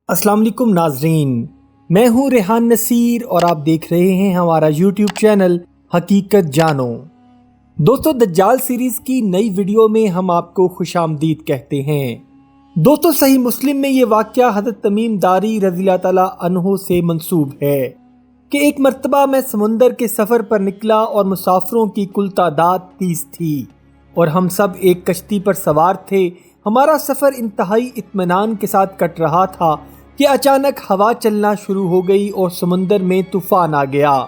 السلام علیکم ناظرین، میں ہوں ریحان نصیر اور آپ دیکھ رہے ہیں ہمارا یوٹیوب چینل حقیقت جانو۔ دوستو، دجال سیریز کی نئی ویڈیو میں ہم آپ کو خوش آمدید کہتے ہیں۔ دوستو، صحیح مسلم میں یہ واقعہ حضرت تمیم داری رضی اللہ تعالیٰ عنہ سے منسوب ہے کہ ایک مرتبہ میں سمندر کے سفر پر نکلا اور مسافروں کی کل تعداد 30 تھی اور ہم سب ایک کشتی پر سوار تھے۔ ہمارا سفر انتہائی اطمینان کے ساتھ کٹ رہا تھا کہ اچانک ہوا چلنا شروع ہو گئی اور سمندر میں طوفان آ گیا۔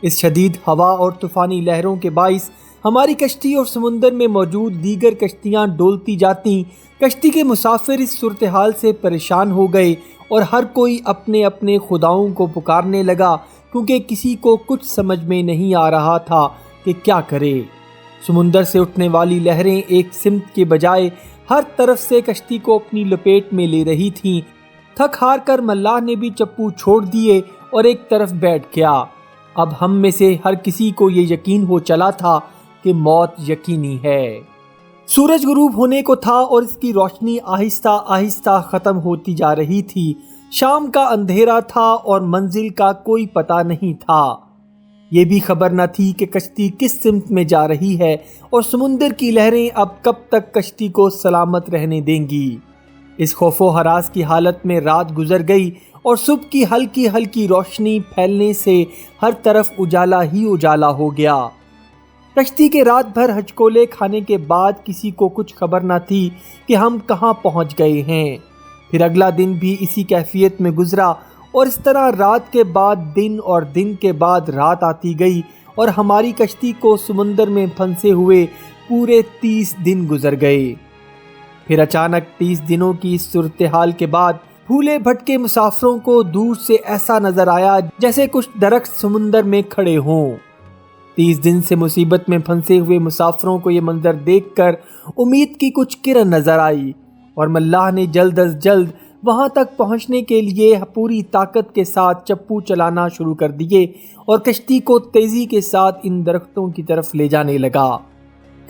اس شدید ہوا اور طوفانی لہروں کے باعث ہماری کشتی اور سمندر میں موجود دیگر کشتیاں ڈولتی جاتیں۔ کشتی کے مسافر اس صورتحال سے پریشان ہو گئے اور ہر کوئی اپنے اپنے خداؤں کو پکارنے لگا، کیونکہ کسی کو کچھ سمجھ میں نہیں آ رہا تھا کہ کیا کرے۔ سمندر سے اٹھنے والی لہریں ایک سمت کے بجائے ہر طرف سے کشتی کو اپنی لپیٹ میں لے رہی تھیں۔ تھک ہار کر ملاح نے بھی چپو چھوڑ دیے اور ایک طرف بیٹھ گیا۔ اب ہم میں سے ہر کسی کو یہ یقین ہو چلا تھا کہ موت یقینی ہے۔ سورج غروب ہونے کو تھا اور اس کی روشنی آہستہ آہستہ ختم ہوتی جا رہی تھی۔ شام کا اندھیرا تھا اور منزل کا کوئی پتہ نہیں تھا۔ یہ بھی خبر نہ تھی کہ کشتی کس سمت میں جا رہی ہے اور سمندر کی لہریں اب کب تک کشتی کو سلامت رہنے دیں گی۔ اس خوف و ہراس کی حالت میں رات گزر گئی اور صبح کی ہلکی ہلکی روشنی پھیلنے سے ہر طرف اجالا ہی اجالا ہو گیا۔ کشتی کے رات بھر ہچکولے کھانے کے بعد کسی کو کچھ خبر نہ تھی کہ ہم کہاں پہنچ گئے ہیں۔ پھر اگلا دن بھی اسی کیفیت میں گزرا اور اس طرح رات کے بعد دن اور دن کے بعد رات آتی گئی اور ہماری کشتی کو سمندر میں پھنسے ہوئے پورے 30 دن گزر گئے۔ پھر اچانک 30 دنوں کی اس صورتحال کے بعد پھولے بھٹکے مسافروں کو دور سے ایسا نظر آیا جیسے کچھ درخت سمندر میں کھڑے ہوں۔ 30 دن سے مصیبت میں پھنسے ہوئے مسافروں کو یہ منظر دیکھ کر امید کی کچھ کرن نظر آئی اور ملاح نے جلد از جلد وہاں تک پہنچنے کے لیے پوری طاقت کے ساتھ چپو چلانا شروع کر دیے اور کشتی کو تیزی کے ساتھ ان درختوں کی طرف لے جانے لگا۔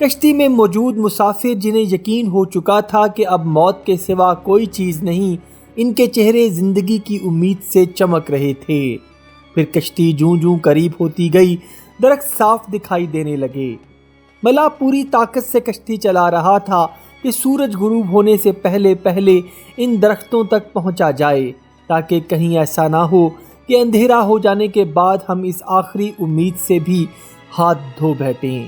کشتی میں موجود مسافر جنہیں یقین ہو چکا تھا کہ اب موت کے سوا کوئی چیز نہیں، ان کے چہرے زندگی کی امید سے چمک رہے تھے۔ پھر کشتی جوں جوں قریب ہوتی گئی، درخت صاف دکھائی دینے لگے۔ ملاح پوری طاقت سے کشتی چلا رہا تھا کہ سورج غروب ہونے سے پہلے پہلے ان درختوں تک پہنچا جائے، تاکہ کہیں ایسا نہ ہو کہ اندھیرا ہو جانے کے بعد ہم اس آخری امید سے بھی ہاتھ دھو بیٹھیں۔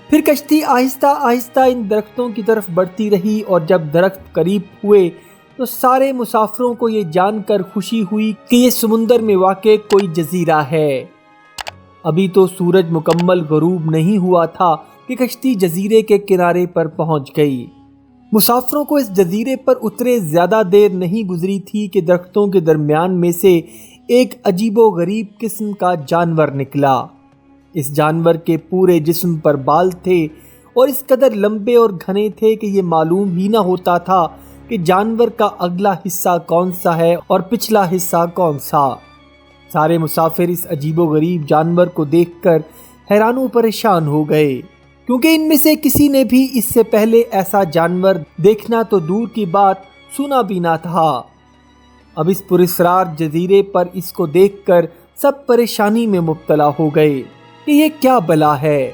پھر کشتی آہستہ آہستہ ان درختوں کی طرف بڑھتی رہی اور جب درخت قریب ہوئے تو سارے مسافروں کو یہ جان کر خوشی ہوئی کہ یہ سمندر میں واقع کوئی جزیرہ ہے۔ ابھی تو سورج مکمل غروب نہیں ہوا تھا کہ کشتی جزیرے کے کنارے پر پہنچ گئی۔ مسافروں کو اس جزیرے پر اترے زیادہ دیر نہیں گزری تھی کہ درختوں کے درمیان میں سے ایک عجیب و غریب قسم کا جانور نکلا۔ اس جانور کے پورے جسم پر بال تھے اور اس قدر لمبے اور گھنے تھے کہ یہ معلوم ہی نہ ہوتا تھا کہ جانور کا اگلا حصہ کون سا ہے اور پچھلا حصہ کون سا۔ سارے مسافر اس عجیب و غریب جانور کو دیکھ کر حیران و پریشان ہو گئے، کیونکہ ان میں سے کسی نے بھی اس سے پہلے ایسا جانور دیکھنا تو دور کی بات سنا بھی نہ تھا۔ اب اس پراسرار جزیرے پر اس کو دیکھ کر سب پریشانی میں مبتلا ہو گئے کہ یہ کیا بلا ہے۔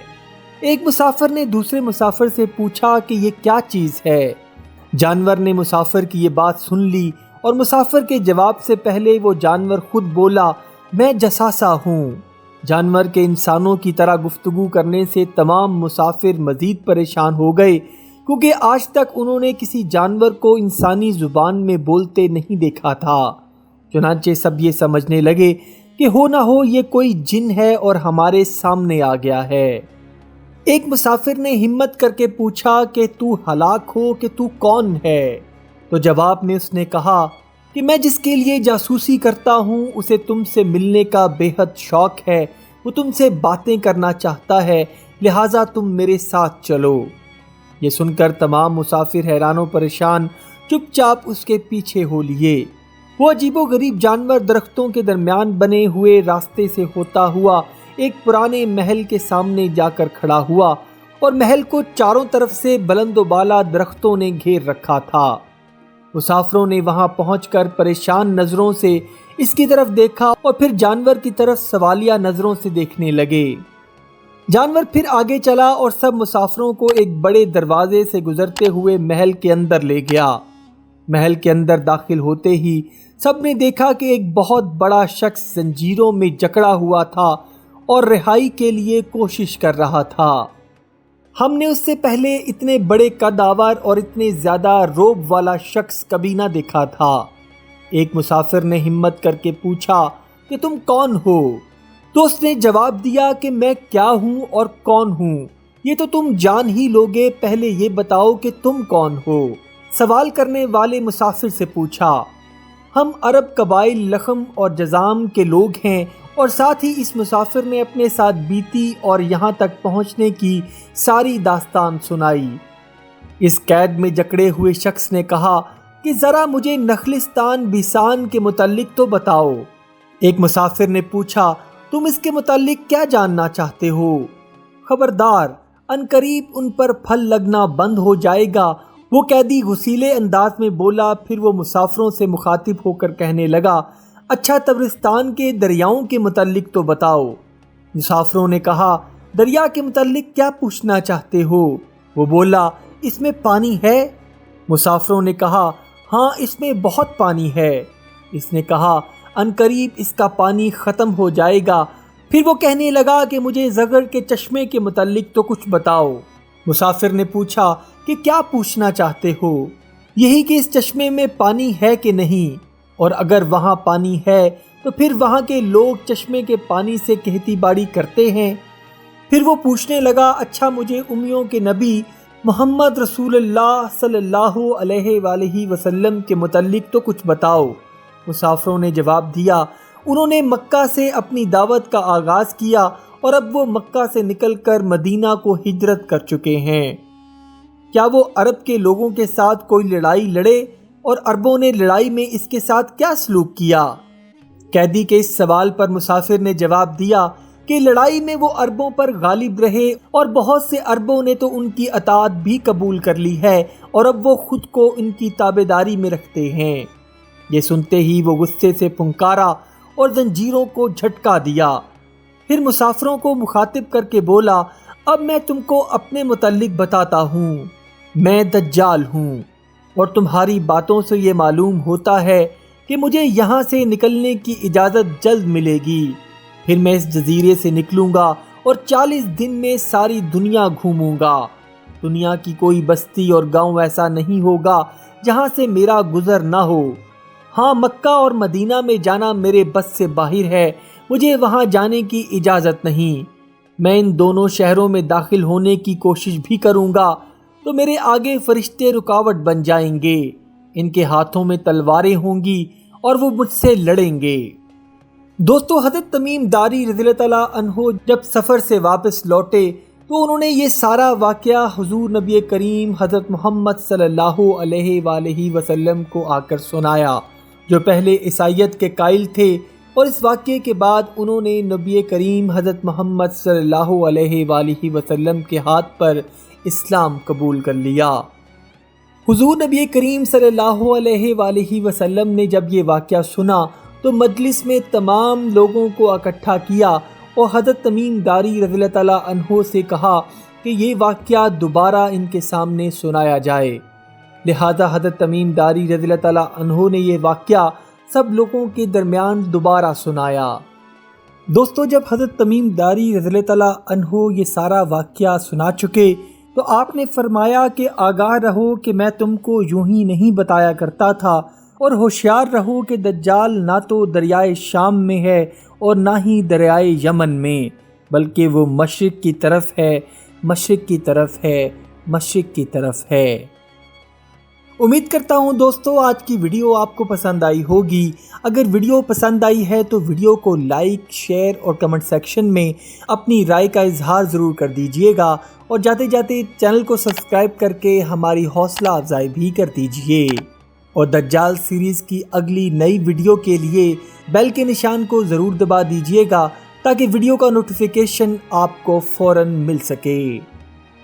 ایک مسافر نے دوسرے مسافر سے پوچھا کہ یہ کیا چیز ہے۔ جانور نے مسافر کی یہ بات سن لی اور مسافر کے جواب سے پہلے وہ جانور خود بولا، میں جساسا ہوں۔ جانور کے انسانوں کی طرح گفتگو کرنے سے تمام مسافر مزید پریشان ہو گئے، کیونکہ آج تک انہوں نے کسی جانور کو انسانی زبان میں بولتے نہیں دیکھا تھا۔ چنانچہ سب یہ سمجھنے لگے کہ ہو نہ ہو یہ کوئی جن ہے اور ہمارے سامنے آ گیا ہے۔ ایک مسافر نے ہمت کر کے پوچھا کہ تو ہلاک ہو کہ تو کون ہے؟ تو جواب میں اس نے کہا کہ میں جس کے لیے جاسوسی کرتا ہوں اسے تم سے ملنے کا بے حد شوق ہے، وہ تم سے باتیں کرنا چاہتا ہے، لہٰذا تم میرے ساتھ چلو۔ یہ سن کر تمام مسافر حیران و پریشان چپ چاپ اس کے پیچھے ہو لیے۔ وہ عجیب و غریب جانور درختوں کے درمیان بنے ہوئے راستے سے ہوتا ہوا ایک پرانے محل کے سامنے جا کر کھڑا ہوا اور محل کو چاروں طرف سے بلند و بالا درختوں نے گھیر رکھا تھا۔ مسافروں نے وہاں پہنچ کر پریشان نظروں سے اس کی طرف دیکھا اور پھر جانور کی طرف سوالیہ نظروں سے دیکھنے لگے۔ جانور پھر آگے چلا اور سب مسافروں کو ایک بڑے دروازے سے گزرتے ہوئے محل کے اندر لے گیا۔ محل کے اندر داخل ہوتے ہی سب نے دیکھا کہ ایک بہت بڑا شخص زنجیروں میں جکڑا ہوا تھا اور رہائی کے لیے کوشش کر رہا تھا۔ ہم نے اس سے پہلے اتنے بڑے قد آور اور اتنے زیادہ رعب والا شخص کبھی نہ دیکھا تھا۔ ایک مسافر نے ہمت کر کے پوچھا کہ تم کون ہو؟ تو اس نے جواب دیا کہ میں کیا ہوں اور کون ہوں یہ تو تم جان ہی لوگے، پہلے یہ بتاؤ کہ تم کون ہو؟ سوال کرنے والے مسافر سے پوچھا، ہم عرب قبائل لخم اور جذام کے لوگ ہیں، اور ساتھ ہی اس مسافر نے اپنے ساتھ بیتی اور یہاں تک پہنچنے کی ساری داستان سنائی۔ اس قید میں جکڑے ہوئے شخص نے کہا کہ ذرا مجھے نخلستان بیسان کے متعلق تو بتاؤ۔ ایک مسافر نے پوچھا، تم اس کے متعلق کیا جاننا چاہتے ہو؟ خبردار، عنقریب ان پر پھل لگنا بند ہو جائے گا، وہ قیدی غصیلے انداز میں بولا۔ پھر وہ مسافروں سے مخاطب ہو کر کہنے لگا، اچھا تبرستان کے دریاؤں کے متعلق تو بتاؤ۔ مسافروں نے کہا، دریا کے متعلق کیا پوچھنا چاہتے ہو؟ وہ بولا، اس میں پانی ہے؟ مسافروں نے کہا، ہاں اس میں بہت پانی ہے۔ اس نے کہا، عنقریب اس کا پانی ختم ہو جائے گا۔ پھر وہ کہنے لگا کہ مجھے زغر کے چشمے کے متعلق تو کچھ بتاؤ۔ مسافر نے پوچھا کہ کیا پوچھنا چاہتے ہو؟ یہی کہ اس چشمے میں پانی ہے کہ نہیں، اور اگر وہاں پانی ہے تو پھر وہاں کے لوگ چشمے کے پانی سے کھیتی باڑی کرتے ہیں؟ پھر وہ پوچھنے لگا، اچھا مجھے امیوں کے نبی محمد رسول اللہ صلی اللہ علیہ وآلہ وسلم کے متعلق تو کچھ بتاؤ۔ مسافروں نے جواب دیا، انہوں نے مکہ سے اپنی دعوت کا آغاز کیا اور اب وہ مکہ سے نکل کر مدینہ کو ہجرت کر چکے ہیں۔ کیا وہ عرب کے لوگوں کے ساتھ کوئی لڑائی لڑے اور عربوں نے لڑائی میں اس کے ساتھ کیا سلوک کیا؟ قیدی کے اس سوال پر مسافر نے جواب دیا کہ لڑائی میں وہ عربوں پر غالب رہے اور بہت سے عربوں نے تو ان کی اطاعت بھی قبول کر لی ہے اور اب وہ خود کو ان کی تابعداری میں رکھتے ہیں۔ یہ سنتے ہی وہ غصے سے پھنکارا اور زنجیروں کو جھٹکا دیا۔ پھر مسافروں کو مخاطب کر کے بولا، اب میں تم کو اپنے متعلق بتاتا ہوں، میں دجال ہوں، اور تمہاری باتوں سے یہ معلوم ہوتا ہے کہ مجھے یہاں سے نکلنے کی اجازت جلد ملے گی۔ پھر میں اس جزیرے سے نکلوں گا اور 40 دن میں ساری دنیا گھوموں گا۔ دنیا کی کوئی بستی اور گاؤں ایسا نہیں ہوگا جہاں سے میرا گزر نہ ہو۔ ہاں، مکہ اور مدینہ میں جانا میرے بس سے باہر ہے، مجھے وہاں جانے کی اجازت نہیں۔ میں ان دونوں شہروں میں داخل ہونے کی کوشش بھی کروں گا تو میرے آگے فرشتے رکاوٹ بن جائیں گے، ان کے ہاتھوں میں تلواریں ہوں گی اور وہ مجھ سے لڑیں گے۔ دوستو، حضرت تمیم داری رضی اللہ تعالیٰ عنہ جب سفر سے واپس لوٹے تو انہوں نے یہ سارا واقعہ حضور نبی کریم حضرت محمد صلی اللہ علیہ وآلہ وسلم کو آ کر سنایا، جو پہلے عیسائیت کے قائل تھے، اور اس واقعے کے بعد انہوں نے نبی کریم حضرت محمد صلی اللہ علیہ وآلہ وسلم کے ہاتھ پر اسلام قبول کر لیا۔ حضور نبی کریم صلی اللہ علیہ وآلہ وسلم نے جب یہ واقعہ سنا تو مجلس میں تمام لوگوں کو اکٹھا کیا اور حضرت تمیم داری رضی اللہ تعالیٰ عنہ سے کہا کہ یہ واقعہ دوبارہ ان کے سامنے سنایا جائے۔ لہذا حضرت تمیم داری رضی اللہ تعالیٰ عنہ نے یہ واقعہ سب لوگوں کے درمیان دوبارہ سنایا۔ دوستو، جب حضرت تمیم داری رضی اللہ تعالیٰ عنہ یہ سارا واقعہ سنا چکے تو آپ نے فرمایا کہ آگاہ رہو کہ میں تم کو یوں ہی نہیں بتایا کرتا تھا، اور ہوشیار رہو کہ دجال نہ تو دریائے شام میں ہے اور نہ ہی دریائے یمن میں، بلکہ وہ مشرق کی طرف ہے، مشرق کی طرف ہے، مشرق کی طرف ہے۔ امید کرتا ہوں دوستو آج کی ویڈیو آپ کو پسند آئی ہوگی۔ اگر ویڈیو پسند آئی ہے تو ویڈیو کو لائک، شیئر اور کمنٹ سیکشن میں اپنی رائے کا اظہار ضرور کر دیجئے گا، اور جاتے جاتے چینل کو سبسکرائب کر کے ہماری حوصلہ افزائی بھی کر دیجئے، اور دجال سیریز کی اگلی نئی ویڈیو کے لیے بیل کے نشان کو ضرور دبا دیجئے گا تاکہ ویڈیو کا نوٹیفیکیشن آپ کو فوراً مل سکے۔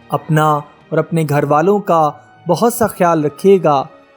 اپنا اور اپنے گھر والوں کا بہت سا خیال رکھیے گا۔